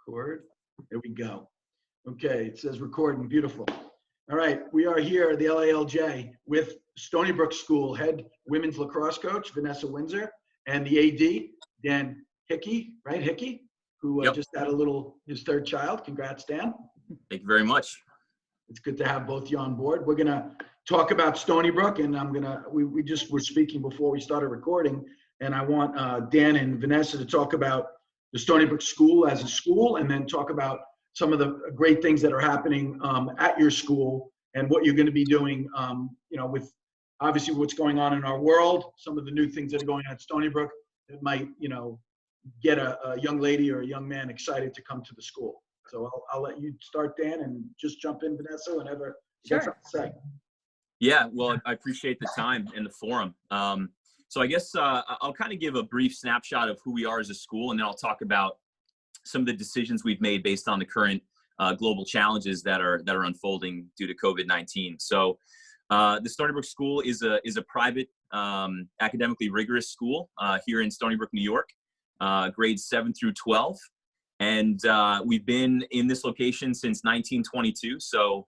Record. There we go. Okay, it says recording. Beautiful. All right, we are here at the LILJ with Stony Brook School head women's lacrosse coach Vanessa Windsor and the AD Dan Hickey, right? Hickey, who Yep. just had his third child. Congrats, Dan. Thank you very much. It's good to have both you on board. We're gonna talk about Stony Brook, and we just were speaking before we started recording, and I want Dan and Vanessa to talk about the Stony Brook School as a school, and then talk about some of the great things that are happening at your school and what you're going to be doing, with obviously what's going on in our world, some of the new things that are going on at Stony Brook that might, get a young lady or a young man excited to come to the school. So I'll let you start, Dan, and just jump in, Vanessa, whenever you got something to say. Yeah, well, I appreciate the time and the forum. So I guess I'll kind of give a brief snapshot of who we are as a school, and then I'll talk about some of the decisions we've made based on the current global challenges that are unfolding due to COVID-19. So the Stony Brook School is a private, academically rigorous school here in Stony Brook, New York, grades 7 through 12. And we've been in this location since 1922, so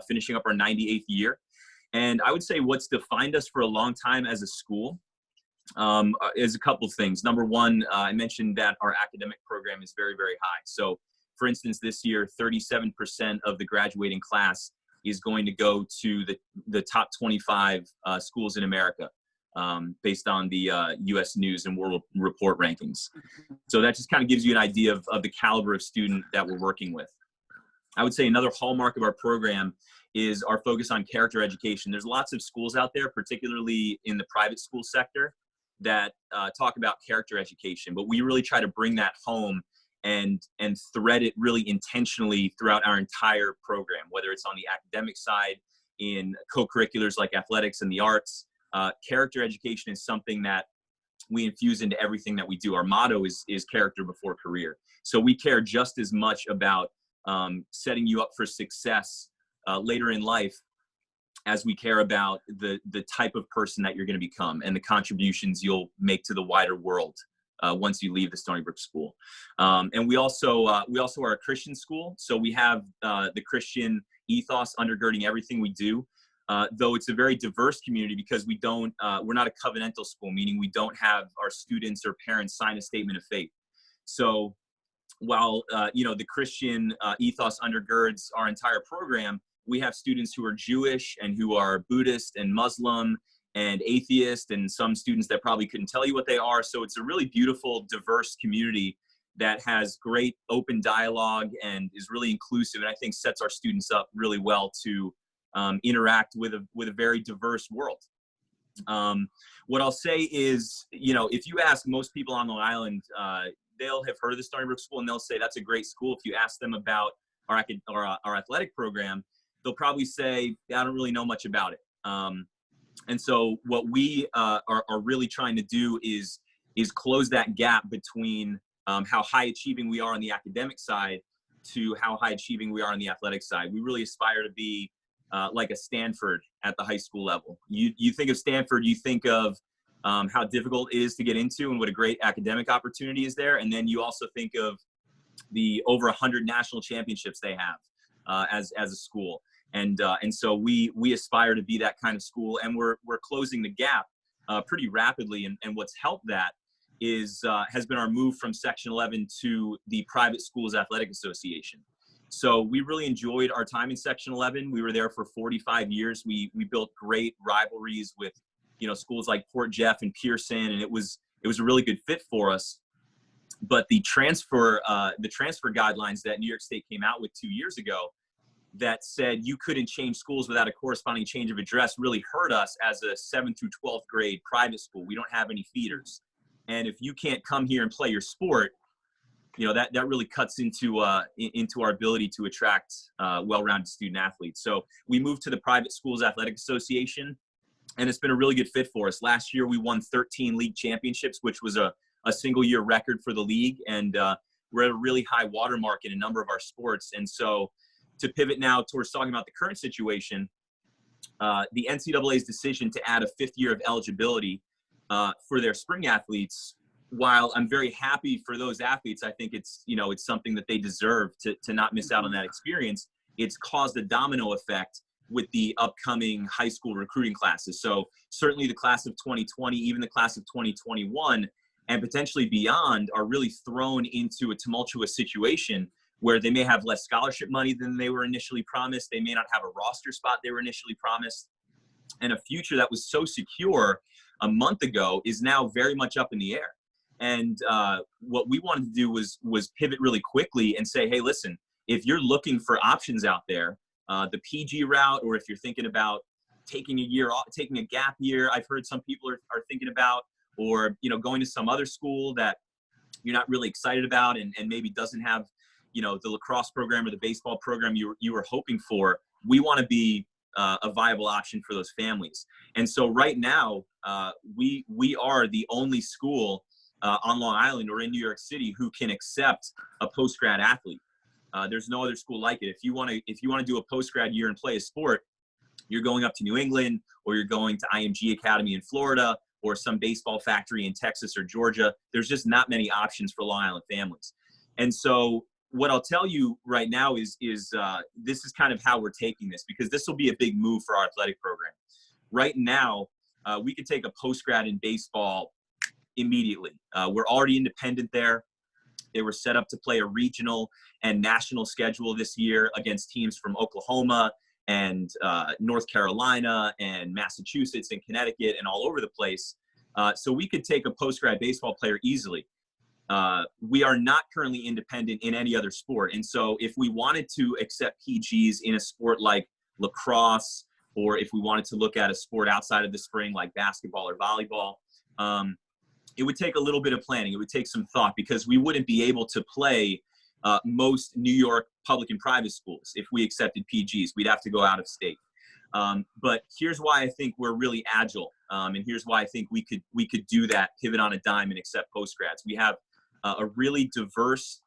finishing up our 98th year. And I would say what's defined us for a long time as a school is a couple of things. Number one, I mentioned that our academic program is very, very high. So for instance, this year, 37% of the graduating class is going to go to the top 25 schools in America, based on the US News and World Report rankings. So that just kind of gives you an idea of the caliber of student that we're working with. I would say another hallmark of our program is our focus on character education. There's lots of schools out there, particularly in the private school sector, that talk about character education, but we really try to bring that home and thread it really intentionally throughout our entire program, whether it's on the academic side, in co-curriculars like athletics and the arts. Character education is something that we infuse into everything that we do. Our motto is character before career. So we care just as much about setting you up for success later in life as we care about the type of person that you're going to become and the contributions you'll make to the wider world once you leave the Stony Brook School. And we also are a Christian school, so we have the Christian ethos undergirding everything we do. Though it's a very diverse community because we're not a covenantal school, meaning we don't have our students or parents sign a statement of faith. So while the Christian ethos undergirds our entire program, we have students who are Jewish and who are Buddhist and Muslim and atheist, and some students that probably couldn't tell you what they are. So it's a really beautiful, diverse community that has great open dialogue and is really inclusive, and I think sets our students up really well to interact with a very diverse world. What I'll say is, if you ask most people on Long Island, they'll have heard of the Stony Brook School and they'll say that's a great school. If you ask them about our athletic program, they'll probably say, I don't really know much about it. And so what we are really trying to do is close that gap between how high achieving we are on the academic side to how high achieving we are on the athletic side. We really aspire to be like a Stanford at the high school level. You think of Stanford, you think of how difficult it is to get into and what a great academic opportunity is there. And then you also think of the over 100 national championships they have as a school. And so we aspire to be that kind of school, and we're closing the gap pretty rapidly. And what's helped that has been our move from Section 11 to the Private Schools Athletic Association. So we really enjoyed our time in Section 11. We were there for 45 years. We built great rivalries with schools like Port Jeff and Pearson, and it was a really good fit for us. But the transfer guidelines that New York State came out with 2 years ago that said you couldn't change schools without a corresponding change of address really hurt us as a 7th through 12th grade private school. We don't have any feeders. And if you can't come here and play your sport, that really cuts into our ability to attract well-rounded student athletes. So we moved to the Private Schools Athletic Association, and it's been a really good fit for us. Last year, we won 13 league championships, which was a single-year record for the league, and we're at a really high watermark in a number of our sports. And so to pivot now towards talking about the current situation, the NCAA's decision to add a 5th year of eligibility for their spring athletes while I'm very happy for those athletes, I think it's, you know, it's something that they deserve to not miss out on that experience. It's caused a domino effect with the upcoming high school recruiting classes. So certainly the class of 2020, even the class of 2021, and potentially beyond, are really thrown into a tumultuous situation where they may have less scholarship money than they were initially promised. They may not have a roster spot they were initially promised. And a future that was so secure a month ago is now very much up in the air. And what we wanted to do was pivot really quickly and say, hey, listen, if you're looking for options out there, the PG route, or if you're thinking about taking a year off, taking a gap year, I've heard some people are thinking about, or, you know, going to some other school that you're not really excited about and maybe doesn't have, you know, the lacrosse program or the baseball program you were hoping for, we want to be a viable option for those families. And so right now, we are the only school on Long Island or in New York City who can accept a post-grad athlete. There's no other school like it. If you want to do a post-grad year and play a sport, you're going up to New England, or you're going to IMG Academy in Florida, or some baseball factory in Texas or Georgia. There's just not many options for Long Island families. And so what I'll tell you right now is this is kind of how we're taking this, because this will be a big move for our athletic program. Right now, we could take a post-grad in baseball immediately. We're already independent there. They were set up to play a regional and national schedule this year against teams from Oklahoma and North Carolina and Massachusetts and Connecticut and all over the place. So we could take a post-grad baseball player easily. We are not currently independent in any other sport. And so if we wanted to accept PGs in a sport like lacrosse, or if we wanted to look at a sport outside of the spring like basketball or volleyball, it would take a little bit of planning. It would take some thought, because we wouldn't be able to play most New York public and private schools if we accepted PGs. We'd have to go out of state. But here's why I think we're really agile, and here's why I think we could do that, pivot on a dime and accept postgrads. We have a really diverse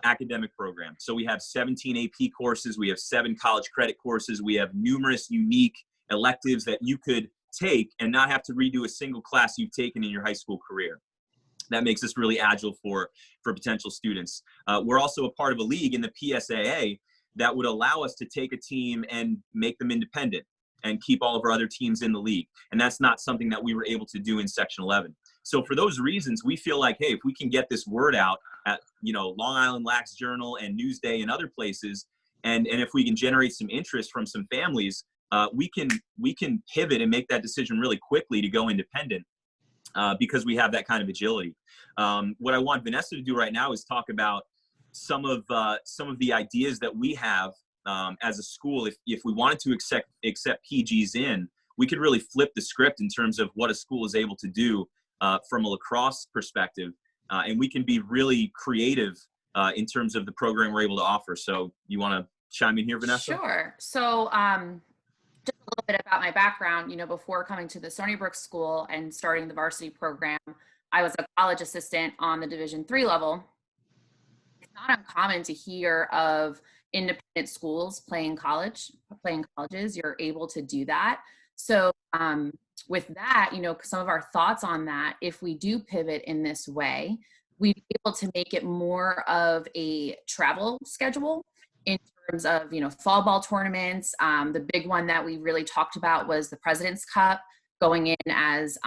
academic program. So we have 17 AP courses. We have 7 college credit courses. We have numerous unique electives that you could take and not have to redo a single class you've taken in your high school career. That makes us really agile for potential students. We're also a part of a league in the PSAA that would allow us to take a team and make them independent and keep all of our other teams in the league. And that's not something that we were able to do in Section 11. So for those reasons, we feel like, hey, if we can get this word out at, you know, Long Island Lax Journal and Newsday and other places, and if we can generate some interest from some families, we can pivot and make that decision really quickly to go independent, because we have that kind of agility. What I want Vanessa to do right now is talk about some of the ideas that we have as a school. If we wanted to accept PGs in, we could really flip the script in terms of what a school is able to do from a lacrosse perspective, and we can be really creative in terms of the program we're able to offer. So you want to chime in here, Vanessa? Sure. So just a little bit about my background. You know, before coming to the Stony Brook school and starting the varsity program, I was a college assistant on the Division III level. It's not uncommon to hear of independent schools playing colleges. You're able to do that. So with that, you know, some of our thoughts on that, if we do pivot in this way, we'd be able to make it more of a travel schedule in terms of, you know, fall ball tournaments. The big one that we really talked about was the President's Cup, going in as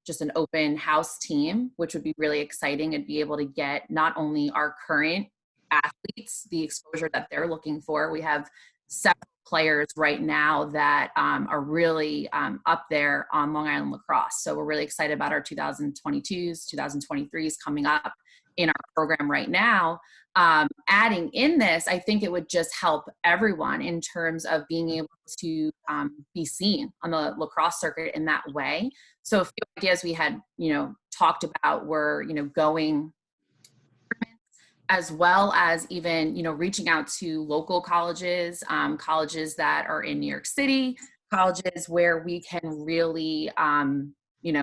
just an open house team, which would be really exciting and be able to get not only our current athletes the exposure that they're looking for. We have several players right now that are really up there on Long Island lacrosse. So we're really excited about our 2022s, 2023s coming up in our program right now. Adding in this, I think it would just help everyone in terms of being able to be seen on the lacrosse circuit in that way. So a few ideas we had, you know, talked about were, you know, going, as well as even, you know, reaching out to local colleges, colleges that are in New York City, colleges where we can really, you know,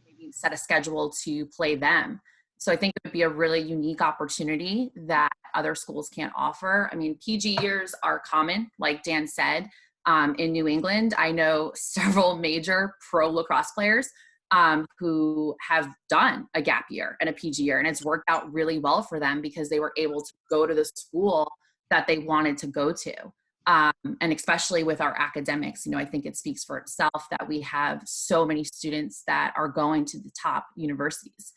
maybe set a schedule to play them. So I think it would be a really unique opportunity that other schools can't offer. I mean, PG years are common, like Dan said, in New England. I know several major pro lacrosse players who have done a gap year and a PG year, and it's worked out really well for them because they were able to go to the school that they wanted to go to. And especially with our academics, I think it speaks for itself that we have so many students that are going to the top universities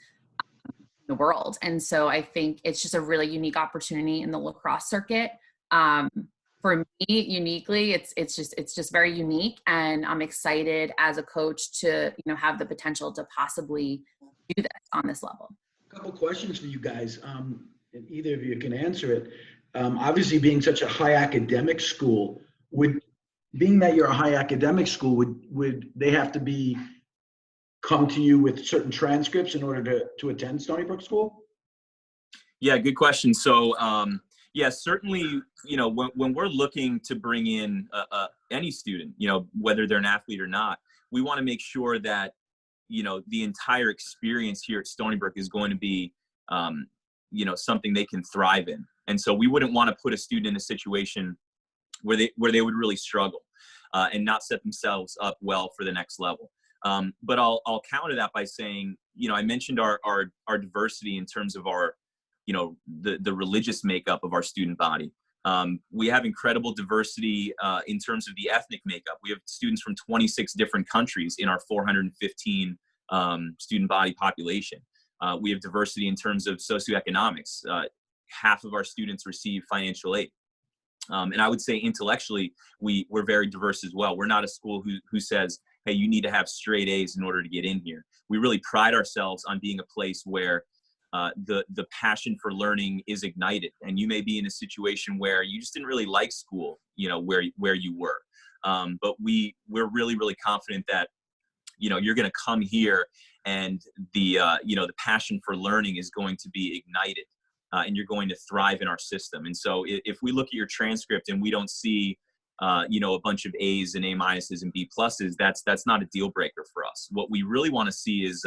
in the world. And so I think it's just a really unique opportunity in the lacrosse circuit. For me, uniquely, it's just very unique, and I'm excited as a coach to have the potential to possibly do this on this level. A couple questions for you guys, and either of you can answer it. Obviously, being such a high academic school, being that you're a high academic school, would they have to come to you with certain transcripts in order to attend Stony Brook School? Yeah, good question. So, yeah, certainly, when we're looking to bring in any student, whether they're an athlete or not, we want to make sure that, the entire experience here at Stony Brook is going to be, something they can thrive in. And so we wouldn't want to put a student in a situation where they would really struggle and not set themselves up well for the next level. But I'll counter that by saying, I mentioned our diversity in terms of our, the religious makeup of our student body. We have incredible diversity in terms of the ethnic makeup. We have students from 26 different countries in our 415 student body population. We have diversity in terms of socioeconomics. Half of our students receive financial aid. And I would say intellectually, we're very diverse as well. We're not a school who says, hey, you need to have straight A's in order to get in here. We really pride ourselves on being a place where the passion for learning is ignited. And you may be in a situation where you just didn't really like school, where you were. But we're really, really confident that, you're going to come here and the passion for learning is going to be ignited. And you're going to thrive in our system. And so if we look at your transcript and we don't see, a bunch of A's and A minuses and B pluses, that's not a deal breaker for us. What we really want to see is,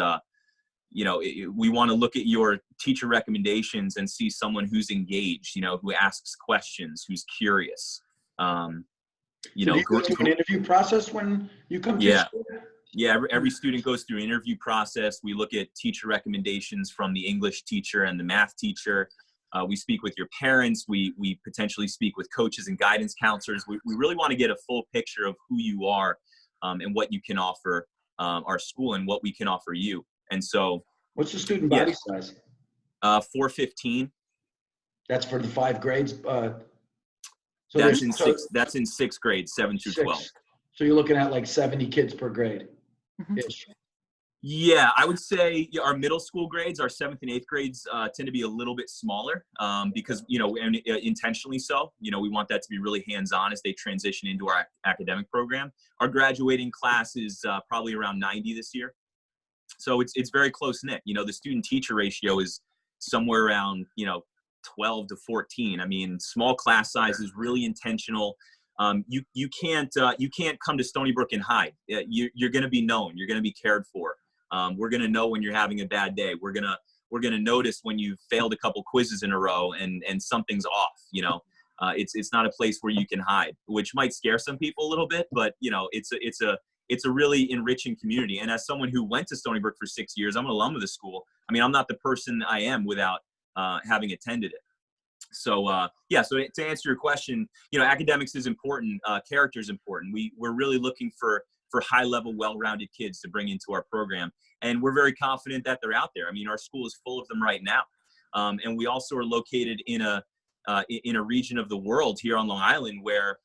we want to look at your teacher recommendations and see someone who's engaged, who asks questions, who's curious. Do you go through an interview process when you come to school? Yeah, every student goes through an interview process. We look at teacher recommendations from the English teacher and the math teacher. We speak with your parents. We potentially speak with coaches and guidance counselors. We really want to get a full picture of who you are and what you can offer our school and what we can offer you. And so, what's the student body size? 415. That's for the 5 grades. That's in sixth grade, 7 through 12. So you're looking at like 70 kids per grade. Ish. Yeah, I would say our middle school grades, our 7th and 8th grades tend to be a little bit smaller because, and intentionally so, we want that to be really hands-on as they transition into our academic program. Our graduating class is probably around 90 this year. So it's very close-knit. The student-teacher ratio is somewhere around, 12 to 14. I mean, small class size is really intentional. You can't come to Stony Brook and hide. You're going to be known. You're going to be cared for. We're going to know when you're having a bad day. We're going to notice when you've failed a couple quizzes in a row and something's off. It's not a place where you can hide, which might scare some people a little bit, but it's a really enriching community. And as someone who went to Stony Brook for 6 years, I'm an alum of the school. I mean, I'm not the person I am without having attended it. So, so to answer your question, academics is important. Character is important. We're really looking for high-level, well-rounded kids to bring into our program. And we're very confident that they're out there. I mean, our school is full of them right now. And we also are located in a region of the world here on Long Island where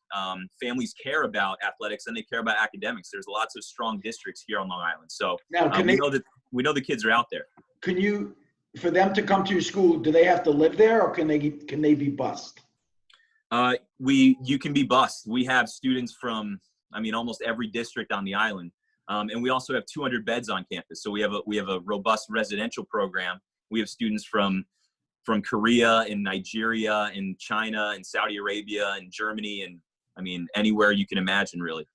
families care about athletics and they care about academics. There's lots of strong districts here on Long Island. So now, we know the kids are out there. For them to come to your school, do they have to live there or can they be bused? You can be bused. We have students from, almost every district on the island. And we also have 200 beds on campus. So we have a robust residential program. We have students from Korea and Nigeria and China and Saudi Arabia and Germany and anywhere you can imagine, really.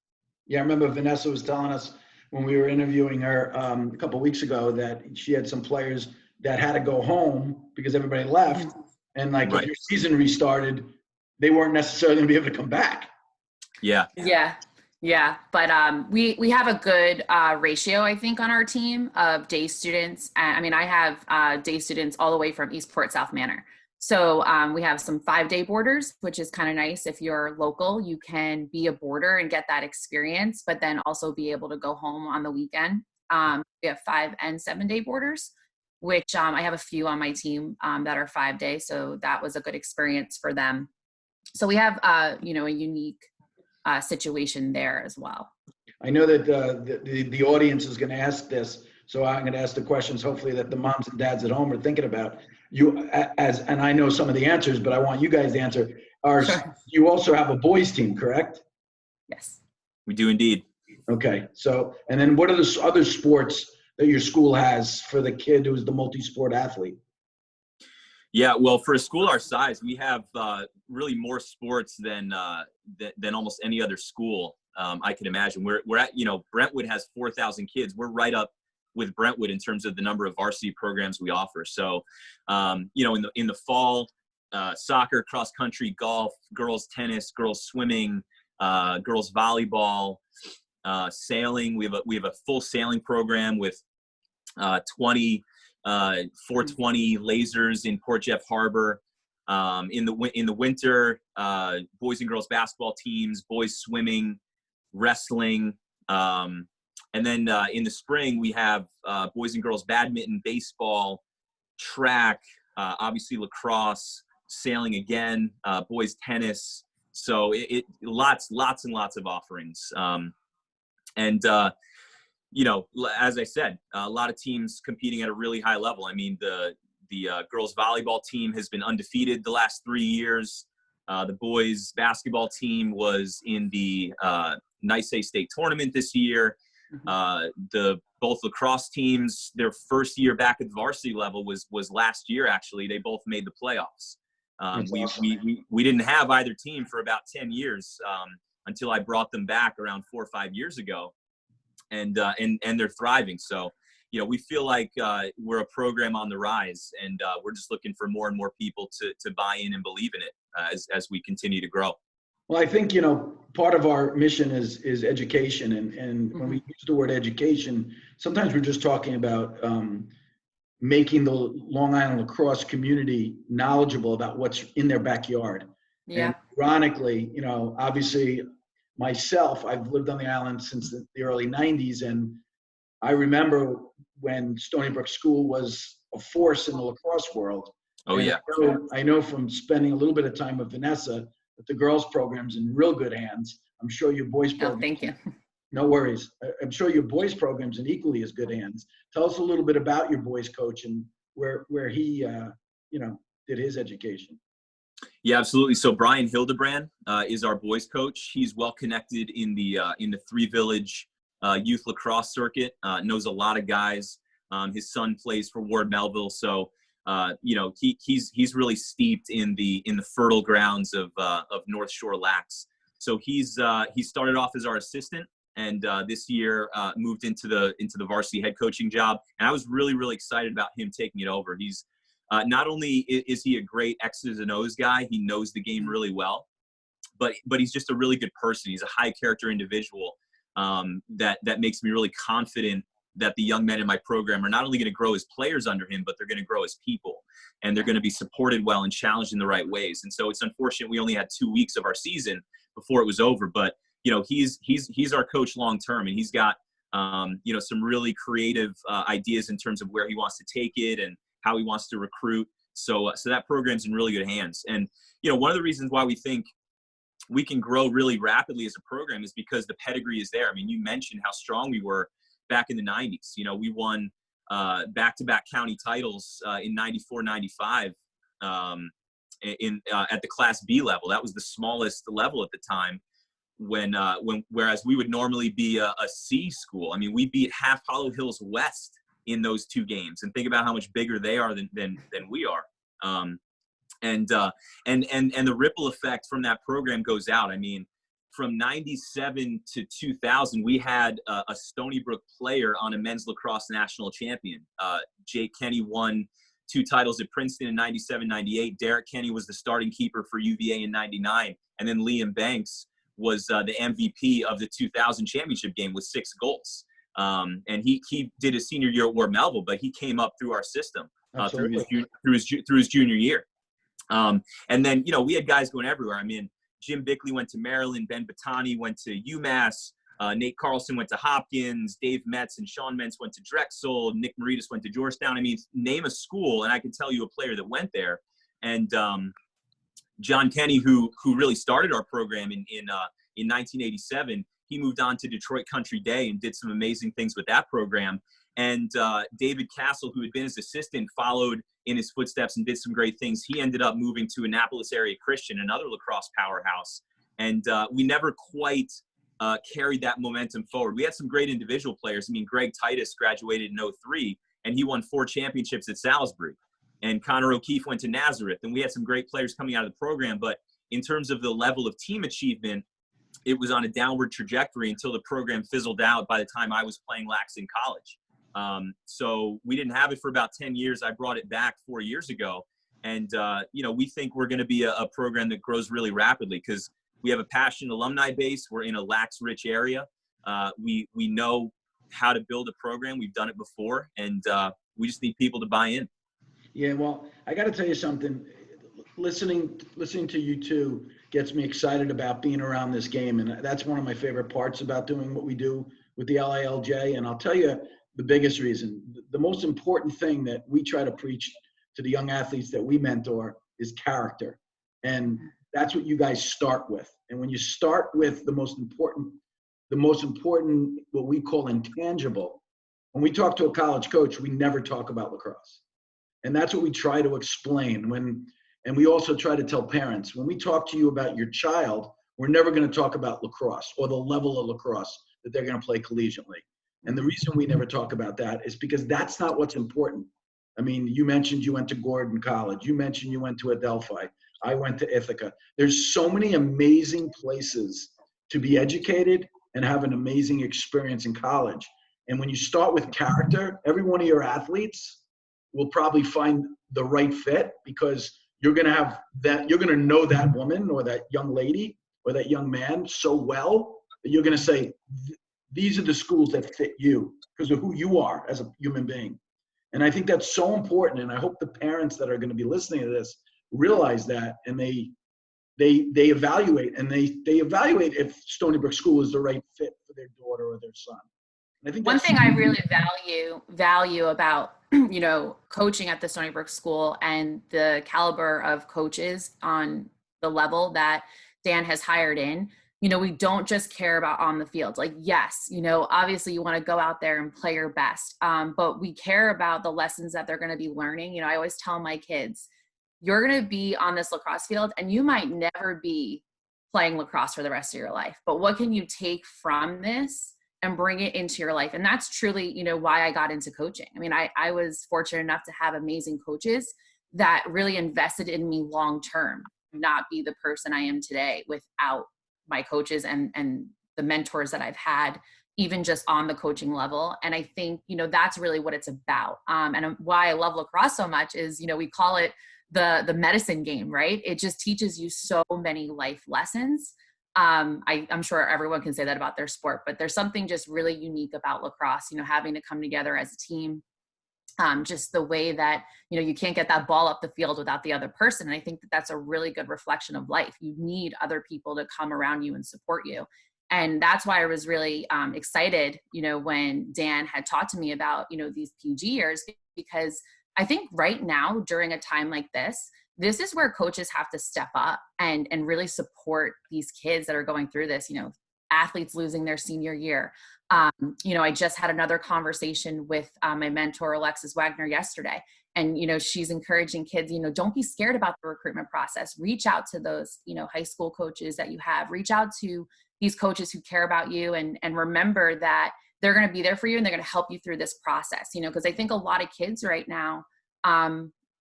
Yeah, I remember Vanessa was telling us when we were interviewing her a couple of weeks ago that she had some players that had to go home because everybody left. And if your season restarted, they weren't necessarily going to be able to come back. Yeah. Yeah. Yeah, but we have a good ratio, I think, on our team of day students. I mean, I have day students all the way from Eastport, South Manor. So we have some 5-day boarders, which is kind of nice. If you're local, you can be a boarder and get that experience, but then also be able to go home on the weekend. We have 5 and 7-day boarders, which I have a few on my team that are 5-day. So that was a good experience for them. So we have, you know, a unique situation there as well. I know that the audience is going to ask this, so I'm going to ask the questions, hopefully, that the moms and dads at home are thinking about. You, and I know some of the answers, but I want you guys to answer. Sure. You also have a boys team, correct? Yes. We do indeed. Okay. So, and then what are the other sports that your school has for the kid who's the multi-sport athlete? Yeah, well, for a school our size, we have really more sports than almost any other school I can imagine. We're at, you know, Brentwood has 4,000 kids. We're right up with Brentwood in terms of the number of varsity programs we offer. So, you know, in the fall, soccer, cross country, golf, girls tennis, girls swimming, girls volleyball, sailing. We have a full sailing program with 20. 420 lasers in Port Jeff Harbor. In the winter, boys and girls basketball teams, boys swimming, wrestling, and then in the spring we have boys and girls badminton, baseball, track, obviously lacrosse, sailing again, boys tennis. So it lots and lots of offerings. And you know, as I said, a lot of teams competing at a really high level. I mean, the girls volleyball team has been undefeated the last 3 years. The boys basketball team was in the Nice A State tournament this year. Both lacrosse teams, their first year back at the varsity level was last year. Actually, they both made the playoffs. We didn't have either team for about 10 years until I brought them back around 4 or 5 years ago. And they're thriving. So, you know, we feel like we're a program on the rise, and we're just looking for more and more people to buy in and believe in it as we continue to grow. Well, I think, you know, part of our mission is education. And when we use the word education, sometimes we're just talking about making the Long Island lacrosse community knowledgeable about what's in their backyard. Yeah. And ironically, you know, obviously, myself, I've lived on the island since the early 90s, and I remember when Stony Brook School was a force in the lacrosse world. Oh, and yeah. I know from spending a little bit of time with Vanessa that the girls' program's in real good hands. I'm sure your boys' program. Oh, thank you. No worries. I'm sure your boys' program's in equally as good hands. Tell us a little bit about your boys' coach and where he, you know, did his education. Yeah, absolutely. So Brian Hildebrand is our boys coach. He's well connected in the Three Village youth lacrosse circuit. Knows a lot of guys. His son plays for Ward Melville, so you know, he's really steeped in the fertile grounds of North Shore Lacs. So he started off as our assistant, and this year moved into the varsity head coaching job. And I was really excited about him taking it over. He's not only is he a great X's and O's guy, he knows the game really well, but he's just a really good person. He's a high character individual that makes me really confident that the young men in my program are not only going to grow as players under him, but they're going to grow as people, and they're going to be supported well and challenged in the right ways. And so it's unfortunate we only had 2 weeks of our season before it was over, but you know, he's our coach long term, and he's got you know, some really creative ideas in terms of where he wants to take it and how he wants to recruit. So that program's in really good hands. And, you know, one of the reasons why we think we can grow really rapidly as a program is because the pedigree is there. I mean, you mentioned how strong we were back in the 90s. You know, we won back-to-back county titles in 94, 95 at the Class B level. That was the smallest level at the time, whereas we would normally be a C school. I mean, we beat Half Hollow Hills West in those 2 games, and think about how much bigger they are than we are. And the ripple effect from that program goes out. I mean, from 97 to 2000, we had a Stony Brook player on a men's lacrosse national champion. Jake Kenny won 2 titles at Princeton in 97, 98. Derek Kenny was the starting keeper for UVA in 99. And then Liam Banks was the MVP of the 2000 championship game with 6 goals. And he did his senior year at Ward Melville, but he came up through our system through his junior year. And then, you know, we had guys going everywhere. I mean, Jim Bickley went to Maryland, Ben Battani went to UMass, Nate Carlson went to Hopkins, Dave Metz and Sean Mentz went to Drexel, Nick Maritas went to Georgetown. I mean, name a school, and I can tell you a player that went there. And John Kenny, who really started our program in 1987, he moved on to Detroit Country Day and did some amazing things with that program. And David Castle, who had been his assistant, followed in his footsteps and did some great things. He ended up moving to Annapolis Area Christian, another lacrosse powerhouse. And we never quite carried that momentum forward. We had some great individual players. I mean, Greg Titus graduated in 2003, and he won 4 championships at Salisbury. And Connor O'Keefe went to Nazareth. And we had some great players coming out of the program. But in terms of the level of team achievement, it was on a downward trajectory until the program fizzled out by the time I was playing lax in college. So we didn't have it for about 10 years. I brought it back 4 years ago. And, you know, we think we're going to be a program that grows really rapidly because we have a passionate alumni base. We're in a lax-rich area. We know how to build a program. We've done it before, and we just need people to buy in. Yeah, well, I got to tell you something. Listening to you two gets me excited about being around this game, and that's one of my favorite parts about doing what we do with the LILJ. And I'll tell you the biggest reason, the most important thing that we try to preach to the young athletes that we mentor is character, and that's what you guys start with. And when you start with the most important, what we call intangible, when we talk to a college coach, we never talk about lacrosse. And that's what we try to explain and we also try to tell parents, when we talk to you about your child, we're never going to talk about lacrosse or the level of lacrosse that they're going to play collegiately. And the reason we never talk about that is because that's not what's important. I mean, you mentioned you went to Gordon College. You mentioned you went to Adelphi. I went to Ithaca. There's so many amazing places to be educated and have an amazing experience in college. And when you start with character, every one of your athletes will probably find the right fit because you're going to have that, you're going to know that woman or that young lady or that young man so well that you're going to say, these are the schools that fit you because of who you are as a human being. And I think that's so important. And I hope the parents that are going to be listening to this realize that, and they evaluate, and they evaluate if Stony Brook School is the right fit for their daughter or their son. And I think one thing I really value about, you know, coaching at the Stony Brook School and the caliber of coaches on the level that Dan has hired in, you know, we don't just care about on the field. Like, yes, you know, obviously you want to go out there and play your best, but we care about the lessons that they're going to be learning. You know, I always tell my kids, you're going to be on this lacrosse field and you might never be playing lacrosse for the rest of your life, but what can you take from this and bring it into your life? And that's truly, you know, why I got into coaching. I mean, I was fortunate enough to have amazing coaches that really invested in me long-term, not be the person I am today without my coaches and the mentors that I've had, even just on the coaching level. And I think, you know, that's really what it's about. And why I love lacrosse so much is, you know, we call it the medicine game, right? It just teaches you so many life lessons. I'm sure everyone can say that about their sport, but there's something just really unique about lacrosse, you know, having to come together as a team, just the way that, you know, you can't get that ball up the field without the other person. And I think that that's a really good reflection of life. You need other people to come around you and support you. And that's why I was really excited, you know, when Dan had talked to me about, you know, these PG years, because I think right now during a time like this is where coaches have to step up and really support these kids that are going through this, you know, athletes losing their senior year. You know, I just had another conversation with my mentor, Alexis Wagner, yesterday. And, you know, she's encouraging kids, you know, don't be scared about the recruitment process. Reach out to those, you know, high school coaches that you have. Reach out to these coaches who care about you and remember that they're going to be there for you and they're going to help you through this process, you know, because I think a lot of kids right now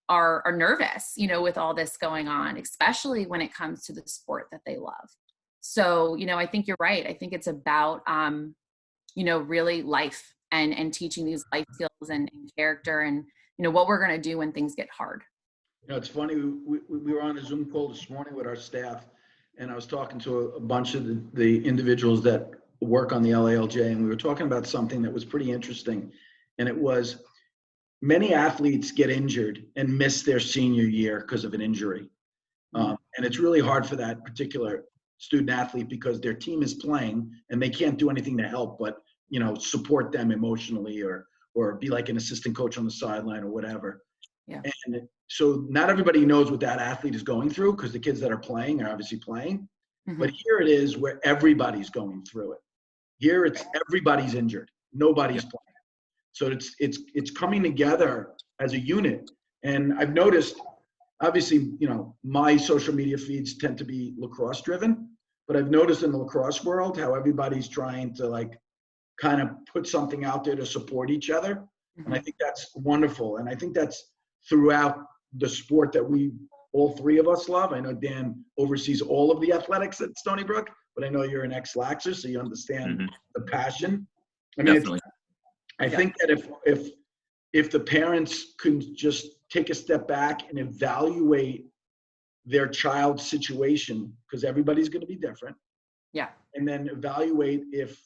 are nervous, you know, with all this going on, especially when it comes to the sport that they love. So, you know, I think you're right. I think it's about, you know, really life and teaching these life skills and character and, you know, what we're going to do when things get hard. You know, it's funny. We were on a Zoom call this morning with our staff, and I was talking to a bunch of the individuals that work on the LILJ, and we were talking about something that was pretty interesting. And it was, many athletes get injured and miss their senior year because of an injury. And it's really hard for that particular student athlete because their team is playing and they can't do anything to help but, you know, support them emotionally or be like an assistant coach on the sideline or whatever. Yeah. And so not everybody knows what that athlete is going through because the kids that are playing are obviously playing. But here it is where everybody's going through it. Here it's everybody's injured. Nobody's playing. So it's coming together as a unit. And I've noticed, obviously, you know, my social media feeds tend to be lacrosse driven, but I've noticed in the lacrosse world how everybody's trying to like kind of put something out there to support each other. And I think that's wonderful. And I think that's throughout the sport that all three of us love. I know Dan oversees all of the athletics at Stony Brook, but I know you're an ex-Laxer, so you understand the passion. I mean, Definitely. I think that if the parents could just take a step back and evaluate their child's situation, because everybody's going to be different. Yeah. And then evaluate if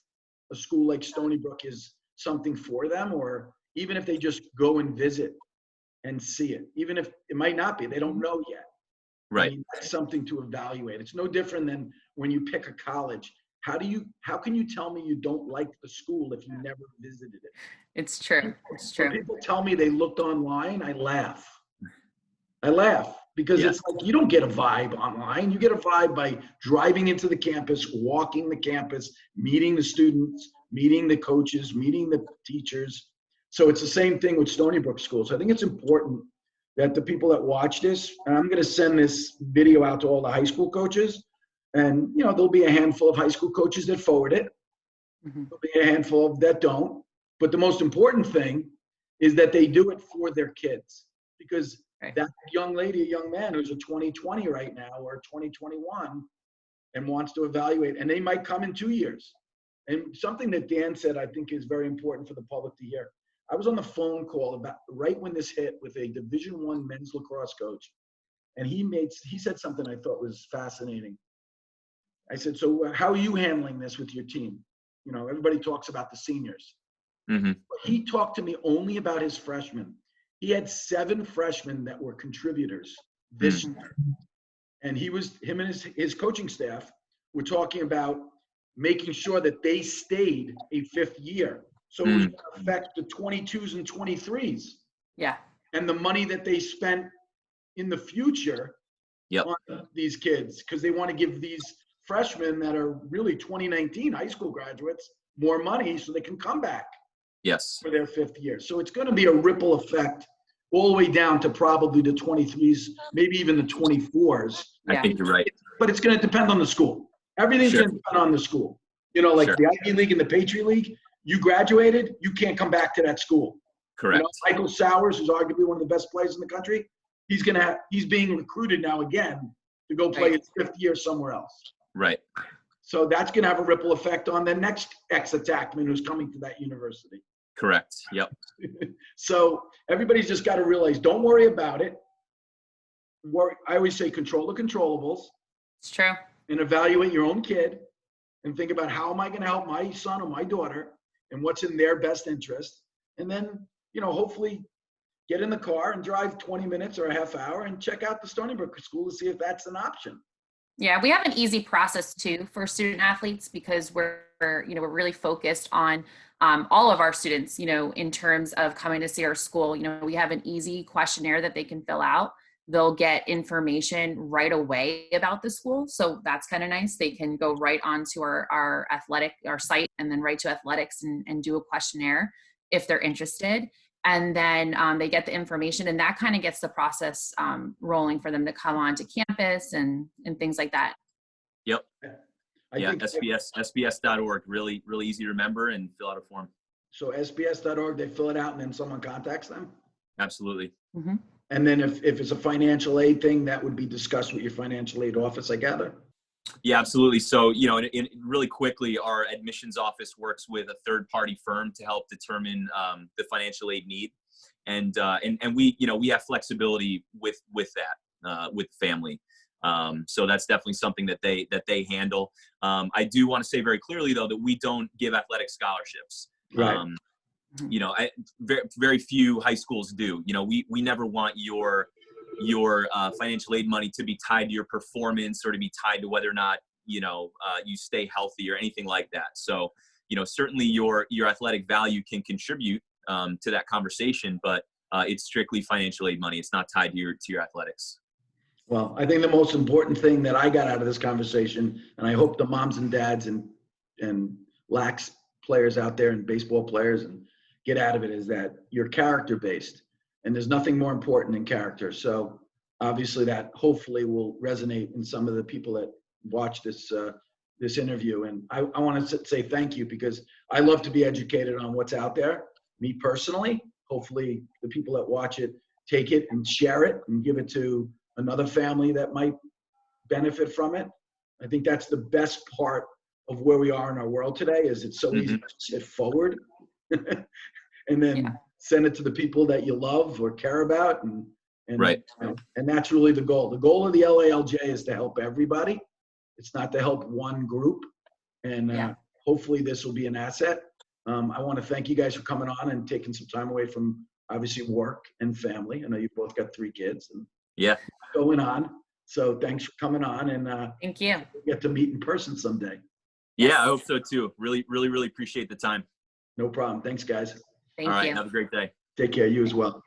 a school like Stony Brook is something for them, or even if they just go and visit and see it, even if it might not be, they don't know yet. Right. I mean, that's something to evaluate. It's no different than when you pick a college. How can you tell me you don't like the school if you never visited it? It's true. It's true. When people tell me they looked online, I laugh because Yeah. it's like you don't get a vibe online. You get a vibe by driving into the campus, walking the campus, meeting the students, meeting the coaches, meeting the teachers. So it's the same thing with Stony Brook schools. I think it's important that the people that watch this, and I'm going to send this video out to all the high school coaches, and you know there'll be a handful of high school coaches that forward it. There'll be a handful that don't. But the most important thing is that they do it for their kids, because that young lady, a young man who's a 2020 right now or 2021 and wants to evaluate, and they might come in 2 years. And something that Dan said I think is very important for the public to hear. I was on the phone call about right when this hit with a Division I men's lacrosse coach, and he said something I thought was fascinating. I said, so how are you handling this with your team? You know, everybody talks about the seniors. But he talked to me only about his freshmen. He had 7 freshmen that were contributors this year. And him and his coaching staff were talking about making sure that they stayed a 5th year. So it was going to affect the 22s and 23s. Yeah. And the money that they spent in the future on these kids, because they want to give these freshmen that are really 2019 high school graduates more money so they can come back for their 5th year. So it's going to be a ripple effect all the way down to probably the 23s, maybe even the 24s. I think you're right. But it's going to depend on the school. Everything's going to depend on the school. You know, like the Ivy League and the Patriot League, you graduated, you can't come back to that school. Correct. You know, Michael Sowers, who's arguably one of the best players in the country, he's being recruited now again to go play his 5th year somewhere else. Right. So that's going to have a ripple effect on the next ex-attackman who's coming to that university. Correct. Yep. So everybody's just got to realize, don't worry about it. I always say control the controllables. It's true. And evaluate your own kid and think about how am I going to help my son or my daughter and what's in their best interest. And then, you know, hopefully get in the car and drive 20 minutes or a half hour and check out the Stony Brook school to see if that's an option. Yeah, we have an easy process too for student athletes because we're really focused on all of our students, you know, in terms of coming to see our school. You know, we have an easy questionnaire that they can fill out. They'll get information right away about the school. So that's kind of nice. They can go right onto our site and then right to athletics and do a questionnaire if they're interested. And then they get the information and that kind of gets the process rolling for them to come on to campus and things like that. Yep. SBS.org, really easy to remember and fill out a form. So SBS.org, they fill it out and then someone contacts them? Absolutely. Mm-hmm. And then if it's a financial aid thing, that would be discussed with your financial aid office, I gather? Yeah, absolutely. So, you know, really quickly, our admissions office works with a third-party firm to help determine the financial aid need, and we have flexibility with that with family. So that's definitely something that they handle. I do want to say very clearly, though, that we don't give athletic scholarships. Right. Very, very few high schools do. We never want your financial aid money to be tied to your performance or to be tied to whether or not you stay healthy or anything like that. So certainly your athletic value can contribute to that conversation, but it's strictly financial aid money. It's not tied to your athletics. Well, I think the most important thing that I got out of this conversation, and I hope the moms and dads and lax players out there and baseball players and get out of it, is that you're character based, and there's nothing more important than character. So obviously that hopefully will resonate in some of the people that watch this interview. And I want to say thank you, because I love to be educated on what's out there. Me personally, hopefully the people that watch it take it and share it and give it to another family that might benefit from it. I think that's the best part of where we are in our world today, is it's so easy to sit forward and then send it to the people that you love or care about. And right. And that's really the goal. The goal of the LILJ is to help everybody. It's not to help one group. And hopefully this will be an asset. I want to thank you guys for coming on and taking some time away from obviously work and family. I know you both got 3 kids and going on. So thanks for coming on, and thank you. Get to meet in person someday. Yeah, I hope so too. Really, really, really appreciate the time. No problem. Thanks, guys. Thank All right, you. have a great day. Take care. You as well.